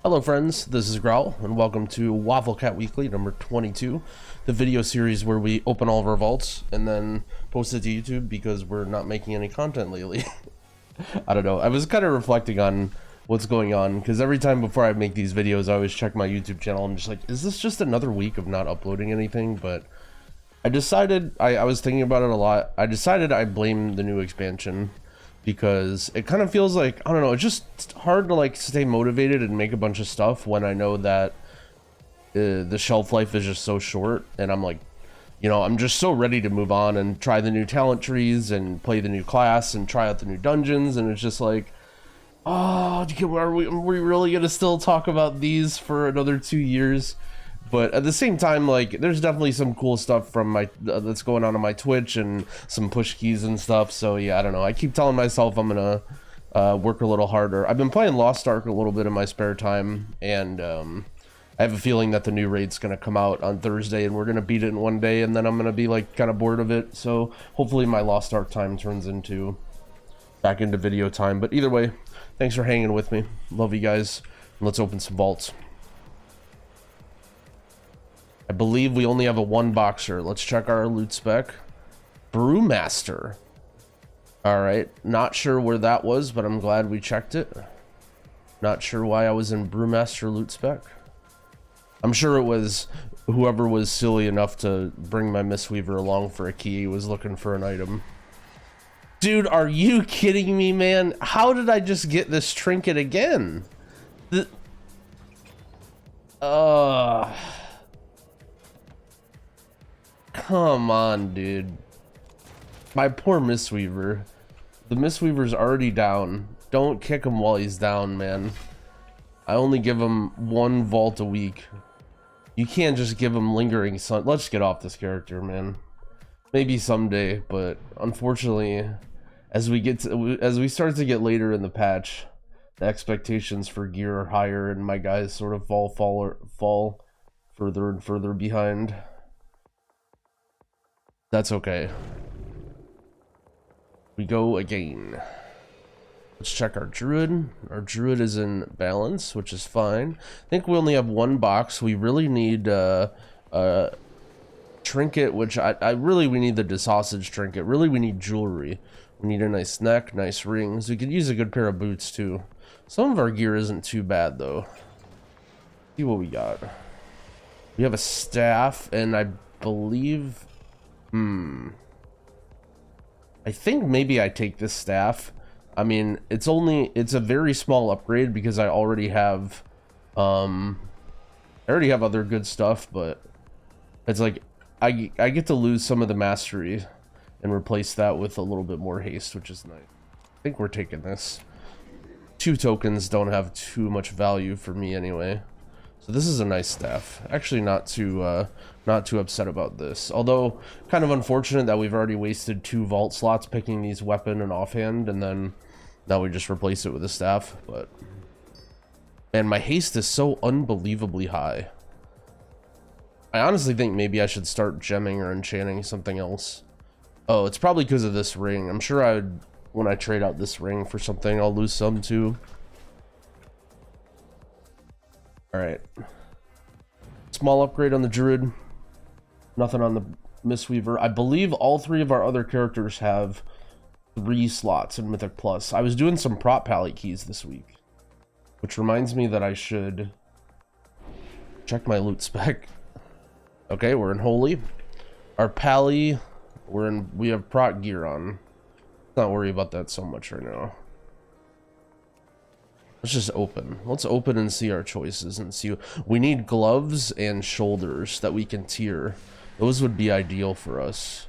Hello friends, this is Growl, and welcome to Wafflecat Weekly number 22, the video series where we open all of our vaults and then post it to YouTube because we're not making any content lately. I don't know, I was kind of reflecting on what's going on, because every time before I make these videos I always check my YouTube channel and just like, is this just another week of not uploading anything? But I decided, I was thinking about it a lot, I decided I blame the new expansion. Because it kind of feels like, I don't know, it's just hard to like stay motivated and make a bunch of stuff when I know that the shelf life is just so short, and I'm like, you know, I'm just so ready to move on and try the new talent trees and play the new class and try out the new dungeons, and it's just like, oh, are we really gonna still talk about these for another 2 years? But at the same time, like, there's definitely some cool stuff from my that's going on my Twitch and some push keys and stuff. So yeah, I don't know. I keep telling myself I'm gonna work a little harder. I've been playing Lost Ark a little bit in my spare time, and I have a feeling that the new raid's gonna come out on Thursday, and we're gonna beat it in one day, and then I'm gonna be like kind of bored of it. So hopefully my Lost Ark time turns back into video time. But either way, thanks for hanging with me. Love you guys. Let's open some vaults. I believe we only have a one boxer. Let's check our loot spec. Brewmaster. Alright, not sure where that was, but I'm glad we checked it. Not sure why I was in Brewmaster loot spec. I'm sure it was whoever was silly enough to bring my Mistweaver along for a key was looking for an item. Dude, are you kidding me, man? How did I just get this trinket again? Come on, dude. My poor Mistweaver. The Mistweaver's already down. Don't kick him while he's down, man. I only give him one vault a week. You can't just give him lingering sun. Let's get off this character, man. Maybe someday, but unfortunately, as we start to get later in the patch, the expectations for gear are higher, and my guys sort of fall further and further behind. That's okay. We go again. Let's check our druid. Our druid is in balance, which is fine. I think we only have one box. We really need a trinket, which we need the sausage trinket. Really, we need jewelry. We need a nice neck, nice rings. We could use a good pair of boots too. Some of our gear isn't too bad though. See what we got. We have a staff, and I believe. I think maybe I take this staff. I mean, it's a very small upgrade because I already have other good stuff, but it's like I get to lose some of the mastery and replace that with a little bit more haste, which is nice. I think we're taking this. 2 tokens don't have too much value for me anyway. So this is a nice staff. Actually, not too upset about this. Although, kind of unfortunate that we've already wasted 2 vault slots picking these weapon and offhand, and then now we just replace it with a staff. But man, my haste is so unbelievably high. I honestly think maybe I should start gemming or enchanting something else. Oh, it's probably because of this ring. I'm sure when I trade out this ring for something, I'll lose some too. Alright. Small upgrade on the druid. Nothing on the Mistweaver. I believe all 3 of our other characters have 3 slots in Mythic Plus. I was doing some prop palette keys this week, which reminds me that I should check my loot spec. Okay, we're in Holy. Our pally, we have prot gear on. Not worry about that so much right now. Let's just open. Let's open and see our choices and see. We need gloves and shoulders that we can tier. Those would be ideal for us.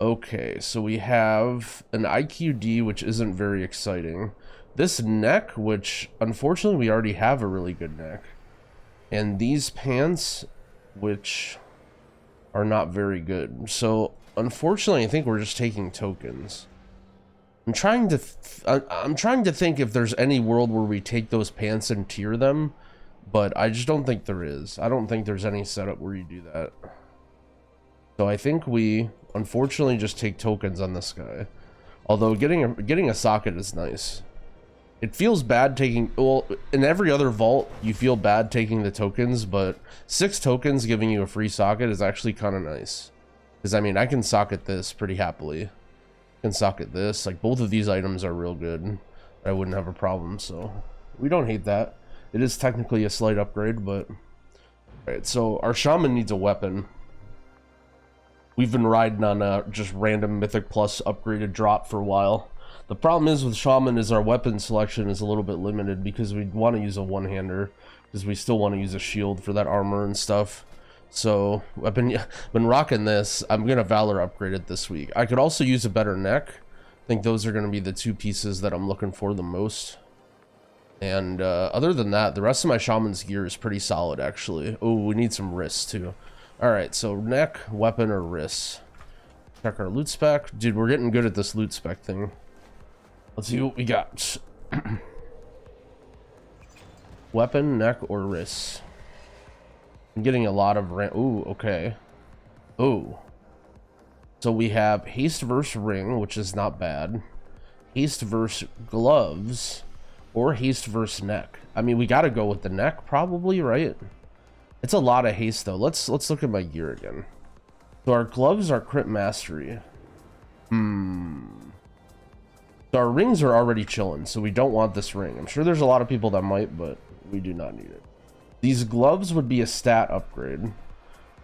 Okay, so we have an IQD, which isn't very exciting. This neck, which unfortunately we already have a really good neck. And these pants, which are not very good. So unfortunately, I think we're just taking tokens. I'm trying to think if there's any world where we take those pants and tier them, but I just don't think there is. I don't think there's any setup where you do that. So I think we unfortunately just take tokens on this guy. Although getting a socket is nice. It feels bad taking, well, in every other vault, you feel bad taking the tokens, but 6 tokens giving you a free socket is actually kind of nice. Because, I mean, I can socket this pretty happily. I can socket this. Like, both of these items are real good. I wouldn't have a problem, so we don't hate that. It is technically a slight upgrade, but... Alright, so our shaman needs a weapon. We've been riding on a just random Mythic Plus upgraded drop for a while. The problem is with Shaman is our weapon selection is a little bit limited because we want to use a one-hander because we still want to use a shield for that armor and stuff. So I've been rocking this. I'm gonna Valor upgrade it this week. I could also use a better neck. I think those are gonna be the 2 pieces that I'm looking for the most. And other than that, the rest of my Shaman's gear is pretty solid actually. Oh, we need some wrists too. All right, so neck, weapon, or wrists. Check our loot spec. Dude, we're getting good at this loot spec thing. Let's see what we got. Weapon, neck, or wrists. I'm getting a lot of ooh, okay. Ooh. So we have haste versus ring, which is not bad. Haste versus gloves, or haste versus neck. I mean, we gotta go with the neck, probably, right? It's a lot of haste though. Let's look at my gear again. So our gloves are crit mastery. So our rings are already chilling, so we don't want this ring. I'm sure there's a lot of people that might, but we do not need it. These gloves would be a stat upgrade.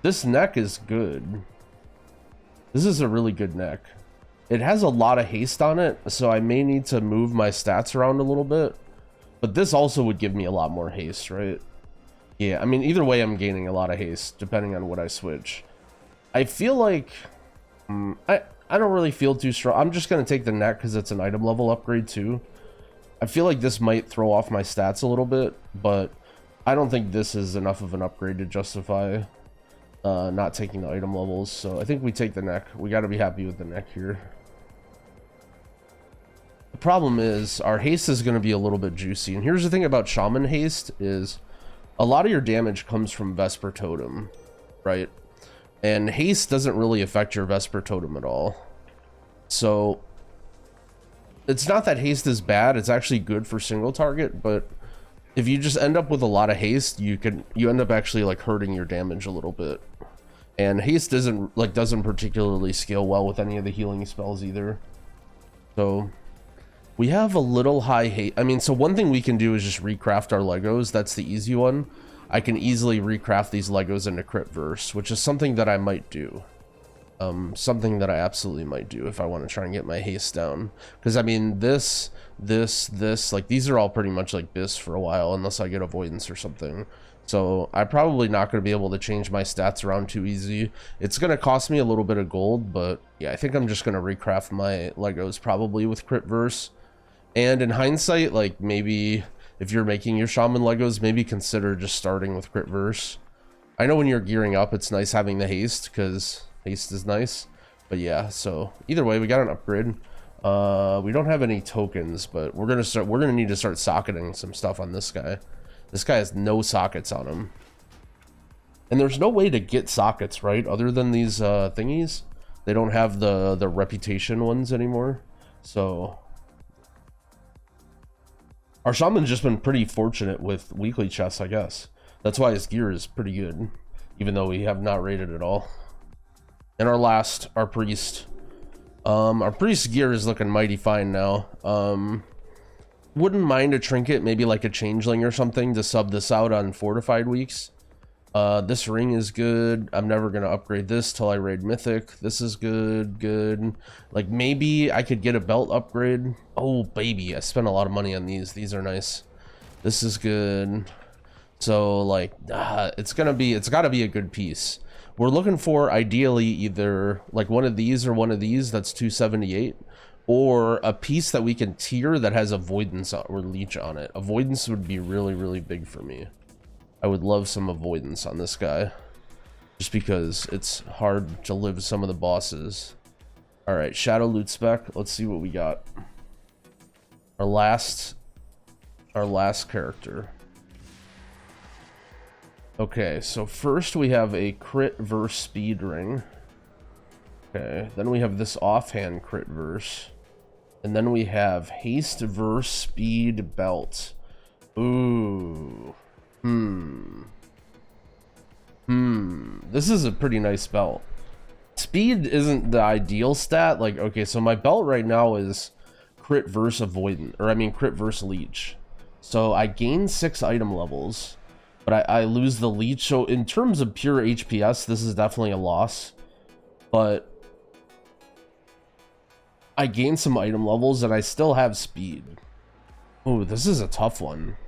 This neck is good. This is a really good neck. It has a lot of haste on it, so I may need to move my stats around a little bit. But this also would give me a lot more haste, right? Yeah, I mean, either way, I'm gaining a lot of haste, depending on what I switch. I feel like... I don't really feel too strong. I'm just going to take the neck because it's an item level upgrade too. I feel like this might throw off my stats a little bit, but I don't think this is enough of an upgrade to justify not taking the item levels. So I think we take the neck. We got to be happy with the neck here. The problem is our haste is going to be a little bit juicy. And here's the thing about Shaman haste is a lot of your damage comes from Vesper Totem, right? And haste doesn't really affect your Vesper Totem at all. So it's not that haste is bad, it's actually good for single target, but if you just end up with a lot of haste, you end up actually like hurting your damage a little bit. And haste doesn't particularly scale well with any of the healing spells either. So we have a little high haste. I mean, so one thing we can do is just recraft our Legos. That's the easy one. I can easily recraft these Legos into crit verse, which is something that I might do. Something that I absolutely might do if I want to try and get my haste down. Because, I mean, this, like, these are all pretty much like this for a while, unless I get avoidance or something. So, I'm probably not going to be able to change my stats around too easy. It's going to cost me a little bit of gold, but, yeah, I think I'm just going to recraft my Legos probably with crit verse. And in hindsight, like, maybe... if you're making your Shaman Legos, maybe consider just starting with crit verse. I know when you're gearing up, it's nice having the haste, because haste is nice. But yeah, so either way, we got an upgrade. We don't have any tokens, but we're gonna need to start socketing some stuff on this guy. This guy has no sockets on him. And there's no way to get sockets, right? Other than these thingies. They don't have the reputation ones anymore. So... our Shaman's just been pretty fortunate with weekly chests, I guess. That's why his gear is pretty good, even though we have not rated at all. And our priest. Our priest's gear is looking mighty fine now. Wouldn't mind a trinket, maybe like a changeling or something to sub this out on fortified weeks. This ring is good. I'm never gonna upgrade this till I raid mythic. This is good. Like maybe I could get a belt upgrade. Oh baby, I spent a lot of money on these. These are nice. This is good. So like it's gotta be a good piece. We're looking for ideally either like one of these or one of these. That's 278, or a piece that we can tier that has avoidance or leech on it. Avoidance would be really big for me. I would love some avoidance on this guy, just because it's hard to live some of the bosses. All right, shadow loot spec. Let's see what we got. Our last character. Okay, so first we have a crit verse speed ring. Okay, then we have this offhand crit verse. And then we have haste versus speed belt. Ooh. This is a pretty nice belt. Speed isn't the ideal stat. Like, okay, so my belt right now is crit versus avoidant, or I mean crit versus leech. So I gain 6 item levels, but I lose the leech. So in terms of pure HPS, this is definitely a loss. But I gain some item levels and I still have speed. Oh, this is a tough one.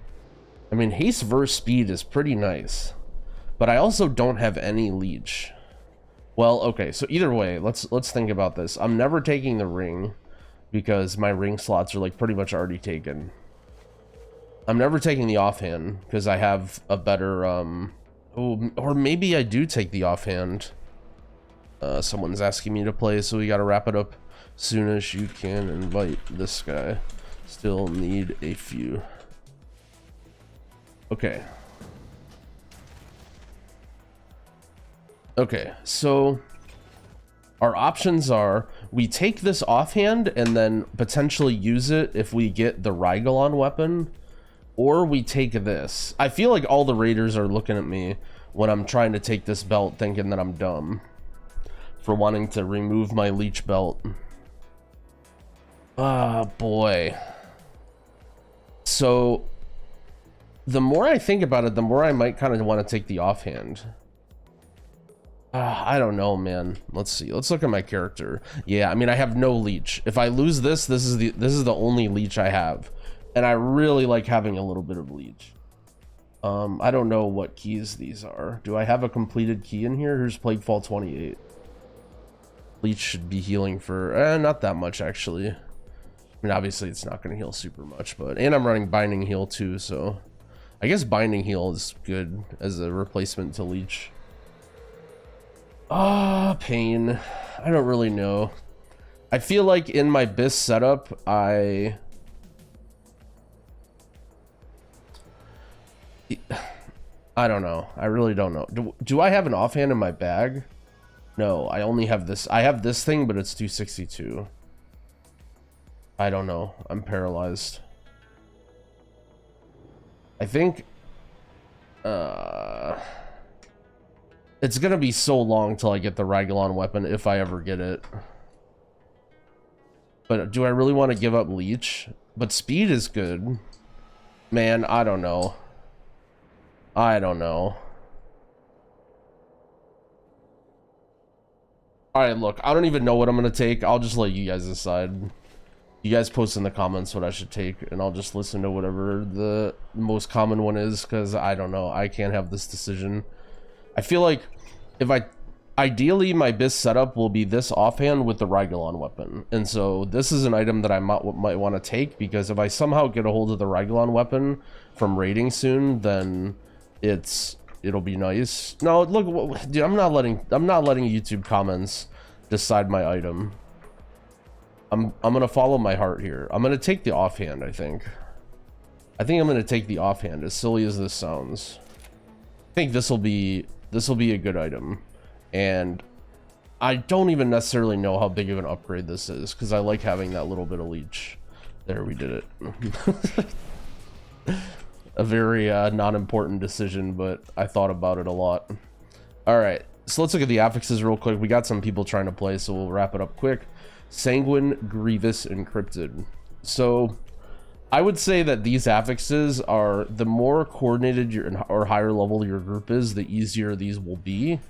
I mean, haste versus speed is pretty nice, but I also don't have any leech. Well, okay, so either way, let's think about this. I'm never taking the ring because my ring slots are like pretty much already taken. I'm never taking the offhand because I have a better or maybe I do take the offhand. Someone's asking me to play, so we got to wrap it up soon as you can. Invite this guy. Still need a few. Okay. Okay, so our options are we take this offhand and then potentially use it if we get the Rygalon weapon, or we take this. I feel like all the raiders are looking at me when I'm trying to take this belt thinking that I'm dumb for wanting to remove my leech belt. Ah, boy. So the more I think about it, the more I might kind of want to take the offhand. I don't know, man. Let's see. Let's look at my character. Yeah, I mean, I have no leech. If I lose this, this is the only leech I have, and I really like having a little bit of leech. I don't know what keys these are. Do I have a completed key in here? Here's Plaguefall 28. Leech should be healing for not that much actually. I mean, obviously it's not going to heal super much, but and I'm running Binding Heal too, so I guess Binding Heal is good as a replacement to leech. Ah, pain. I don't really know. I feel like in my BIS setup, I don't know. I really don't know. Do I have an offhand in my bag? No, I only have this. I have this thing, but it's 262. I don't know. I'm paralyzed. I think it's gonna be so long till I get the Rygalon weapon, if I ever get it. But do I really want to give up leech? But speed is good. Man, I don't know. I don't know. Alright, look, I don't even know what I'm gonna take. I'll just let you guys decide. You guys post in the comments what I should take, and I'll just listen to whatever the most common one is, because I don't know. I can't have this decision. I feel like if ideally my BIS setup will be this offhand with the Rygalon weapon, and so this is an item that I might want to take, because if I somehow get a hold of the Rygalon weapon from raiding soon, then it'll be nice. No, look, dude, I'm not letting YouTube comments decide my item. I'm gonna follow my heart here. I'm gonna take the offhand. I think I'm gonna take the offhand, as silly as this sounds. I think this will be a good item, and I don't even necessarily know how big of an upgrade this is, because I like having that little bit of leech. There, we did it. A very non-important decision, but I thought about it a lot. All right, so let's look at the affixes real quick. We got some people trying to play, so we'll wrap it up quick. Sanguine, Grievous, Encrypted. So I would say that these affixes are, the more coordinated or higher level your group is, the easier these will be.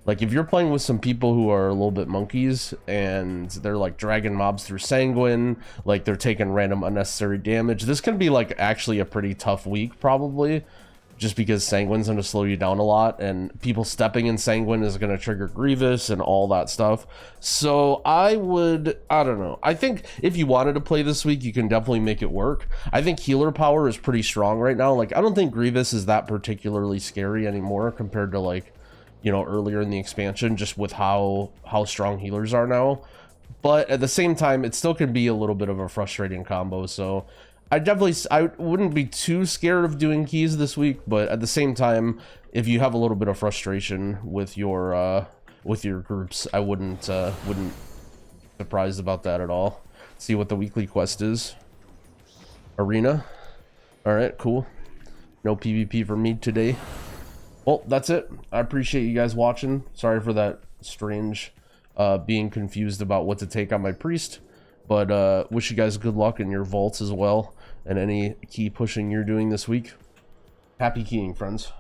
Like if you're playing with some people who are a little bit monkeys and they're like dragging mobs through Sanguine, like they're taking random unnecessary damage, this can be like actually a pretty tough week probably, just because Sanguine's going to slow you down a lot, and people stepping in Sanguine is going to trigger Grievous and all that stuff. So I don't know. I think if you wanted to play this week, you can definitely make it work. I think healer power is pretty strong right now. Like I don't think Grievous is that particularly scary anymore compared to, like, you know, earlier in the expansion, just with how strong healers are now. But at the same time, it still can be a little bit of a frustrating combo. So I wouldn't be too scared of doing keys this week, but at the same time, if you have a little bit of frustration with your groups, I wouldn't be surprised about that at all. see what the weekly quest is. Arena. Alright, cool. No PvP for me today. Well, that's it. I appreciate you guys watching. Sorry for that strange being confused about what to take on my priest. But wish you guys good luck in your vaults as well, and any key pushing you're doing this week. Happy keying, friends.